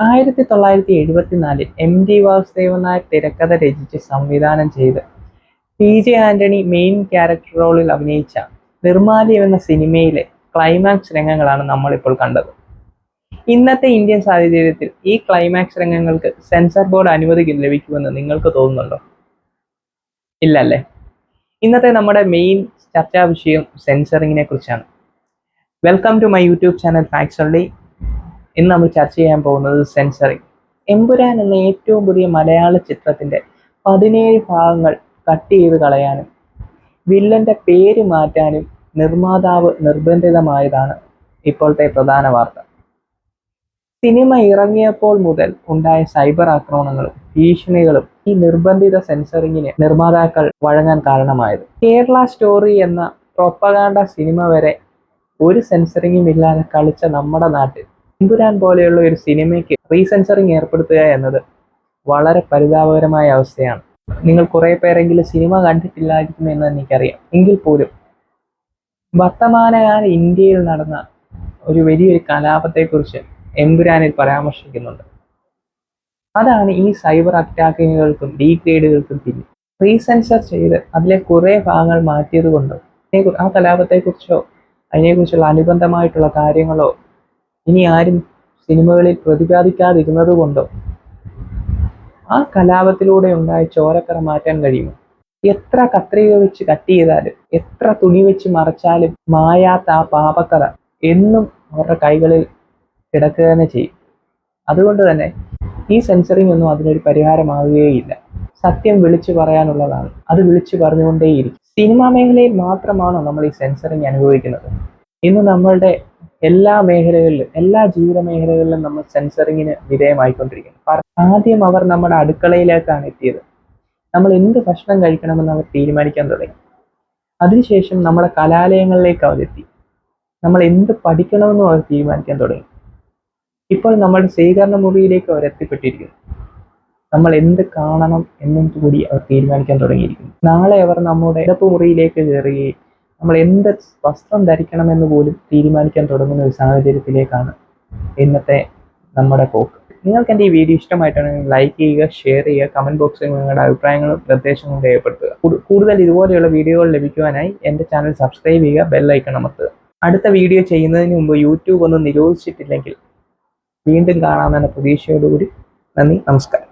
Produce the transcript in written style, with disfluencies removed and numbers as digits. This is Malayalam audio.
1974 MT വാസുദേവൻ നായർ തിരക്കഥ രചിച്ച് സംവിധാനം ചെയ്ത് PJ ആന്റണി മെയിൻ ക്യാരക്ടർ റോളിൽ അഭിനയിച്ച നിർമ്മാല്യം എന്ന സിനിമയിലെ ക്ലൈമാക്സ് രംഗങ്ങളാണ് നമ്മളിപ്പോൾ കണ്ടത്. ഇന്നത്തെ ഇന്ത്യൻ സാഹചര്യത്തിൽ ഈ ക്ലൈമാക്സ് രംഗങ്ങൾക്ക് സെൻസർ ബോർഡ് അനുമതി ലഭിക്കുമെന്ന് നിങ്ങൾക്ക് തോന്നുന്നുണ്ടോ? ഇല്ലല്ലേ. ഇന്നത്തെ നമ്മുടെ മെയിൻ ചർച്ചാ വിഷയം സെൻസറിങ്ങിനെ കുറിച്ചാണ്. Welcome to my YouTube channel facts only. ഇന്ന് നമ്മൾ ചർച്ച ചെയ്യാൻ പോകുന്നത് സെൻസറിങ്. എമ്പുരാൻ എന്ന ഏറ്റവും പുതിയ മലയാള ചിത്രത്തിന്റെ 17 ഭാഗങ്ങൾ കട്ട് ചെയ്ത് കളയാനും വില്ലന്റെ പേര് മാറ്റാനും നിർമ്മാതാവ് നിർബന്ധിതമായതാണ് ഇപ്പോഴത്തെ പ്രധാന വാർത്ത. സിനിമ ഇറങ്ങിയപ്പോൾ മുതൽ ഉണ്ടായ സൈബർ ആക്രമണങ്ങളും ഭീഷണികളും ഈ നിർബന്ധിത സെൻസറിങ്ങിന് നിർമ്മാതാക്കൾ വഴങ്ങാൻ കാരണമായത്. കേരള സ്റ്റോറി എന്ന പ്രൊപ്പഗാൻഡ സിനിമ വരെ ഒരു സെൻസറിങ്ങും ഇല്ലാതെ കളിച്ച നമ്മുടെ നാട്ടിൽ എമ്പുരാൻ പോലെയുള്ള ഒരു സിനിമയ്ക്ക് റീസെൻസറിങ് ഏർപ്പെടുത്തുക എന്നത് വളരെ പരിതാപകരമായ അവസ്ഥയാണ്. നിങ്ങൾ കുറെ പേരെങ്കിലും സിനിമ കണ്ടിട്ടില്ലായിരിക്കുമെന്ന് എനിക്കറിയാം. എങ്കിൽ പോലും വർത്തമാനകാല ഇന്ത്യയിൽ നടന്ന ഒരു വലിയൊരു കലാപത്തെക്കുറിച്ച് എമ്പുരാനിൽ പരാമർശിക്കുന്നുണ്ട്. അതാണ് ഈ സൈബർ അറ്റാക്കുകൾക്കും ഡീഗ്രേഡുകൾക്കും പിന്നിൽ. റീസെൻസർ ചെയ്ത് അതിലെ കുറെ ഭാഗങ്ങൾ മാറ്റിയത് കൊണ്ടോ ആ കലാപത്തെക്കുറിച്ചോ അതിനെക്കുറിച്ചുള്ള അനുബന്ധമായിട്ടുള്ള കാര്യങ്ങളോ ഇനി ആരും സിനിമകളിൽ പ്രതിപാദിക്കാതിരുന്നത് കൊണ്ടോ ആ കലാപത്തിലൂടെ ഉണ്ടായ ചോരക്കറ മാറ്റാൻ കഴിയുമോ? എത്ര കത്രിക വെച്ച് കട്ട് ചെയ്താലും എത്ര തുണി വെച്ച് മറച്ചാലും മായാത്ത ആ പാപക്കറ എന്നും അവരുടെ കൈകളിൽ കിടക്കുക തന്നെ ചെയ്യും. അതുകൊണ്ട് തന്നെ ഈ സെൻസറിങ് ഒന്നും അതിനൊരു പരിഹാരമാവുകയില്ല. സത്യം വിളിച്ചു പറയാനുള്ളതാണ്, അത് വിളിച്ചു പറഞ്ഞുകൊണ്ടേയിരിക്കും. സിനിമാ മേഖലയിൽ മാത്രമാണോ നമ്മൾ ഈ സെൻസറിങ് അനുഭവിക്കുന്നത്? ഇന്ന് നമ്മളുടെ എല്ലാ മേഖലകളിലും, എല്ലാ ജീവിത മേഖലകളിലും നമ്മൾ സെൻസറിങ്ങിന് വിധേയമായിക്കൊണ്ടിരിക്കുന്നു. ആദ്യം അവർ നമ്മുടെ അടുക്കളയിലേക്കാണ് എത്തിയത്. നമ്മൾ എന്ത് ഭക്ഷണം കഴിക്കണമെന്ന് അവർ തീരുമാനിക്കാൻ തുടങ്ങി. അതിനുശേഷം നമ്മുടെ കലാലയങ്ങളിലേക്ക് അവരെത്തി. നമ്മൾ എന്ത് പഠിക്കണമെന്നും അവർ തീരുമാനിക്കാൻ തുടങ്ങി. ഇപ്പോൾ നമ്മുടെ സ്വീകരണ മുറിയിലേക്ക് അവർ എത്തിപ്പെട്ടിരിക്കുന്നു. നമ്മൾ എന്ത് കാണണം എന്നും കൂടി അവർ തീരുമാനിക്കാൻ തുടങ്ങിയിരിക്കുന്നു. നാളെ അവർ നമ്മുടെ കിടപ്പ് മുറിയിലേക്ക് കയറുകയും നമ്മൾ എന്ത് വസ്ത്രം ധരിക്കണമെന്ന് പോലും തീരുമാനിക്കാൻ തുടങ്ങുന്ന ഒരു സാഹചര്യത്തിലേക്കാണ് ഇന്നത്തെ നമ്മുടെ പോക്ക്. നിങ്ങൾക്ക് എൻ്റെ ഈ വീഡിയോ ഇഷ്ടമായിട്ടുണ്ടെങ്കിൽ ലൈക്ക് ചെയ്യുക, ഷെയർ ചെയ്യുക, കമൻറ്റ് ബോക്സിൽ നിങ്ങളുടെ അഭിപ്രായങ്ങളും നിർദ്ദേശങ്ങളും രേഖപ്പെടുത്തുക. കൂടുതൽ ഇതുപോലെയുള്ള വീഡിയോകൾ ലഭിക്കുവാനായി എൻ്റെ ചാനൽ സബ്സ്ക്രൈബ് ചെയ്യുക, ബെല്ലൈക്കൺ അമർത്തുക. അടുത്ത വീഡിയോ ചെയ്യുന്നതിന് മുമ്പ് യൂട്യൂബ് ഒന്നും നിരോധിച്ചിട്ടില്ലെങ്കിൽ വീണ്ടും കാണാമെന്ന പ്രതീക്ഷയോടുകൂടി നന്ദി, നമസ്കാരം.